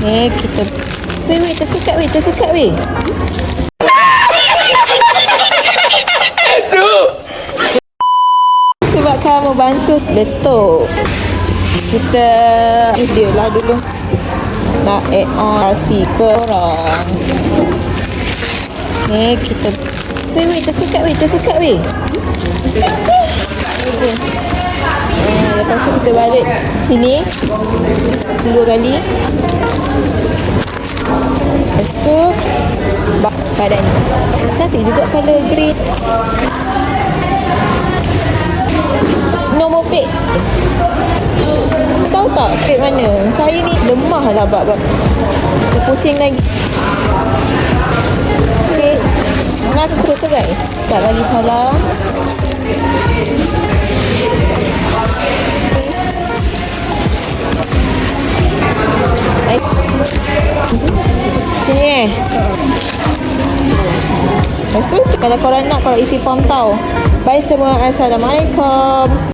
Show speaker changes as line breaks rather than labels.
Kita weh tersekat weh. Sebab kamu bantu letup. Kita dia lah dulu. Nak add on RC ke orang. Kita weh tersekat weh. Lepas tu kita balik sini 2 kali. Lepas tu badan ni cantik juga colour green. Nombor plate tahu tak plate mana? Saya ni lemah lah bab pusing lagi. Okay, mengaku tu guys. Tak bagi salam. Sini Lepas tu kalau korang nak, korang isi form tau. Bye semua. Assalamualaikum.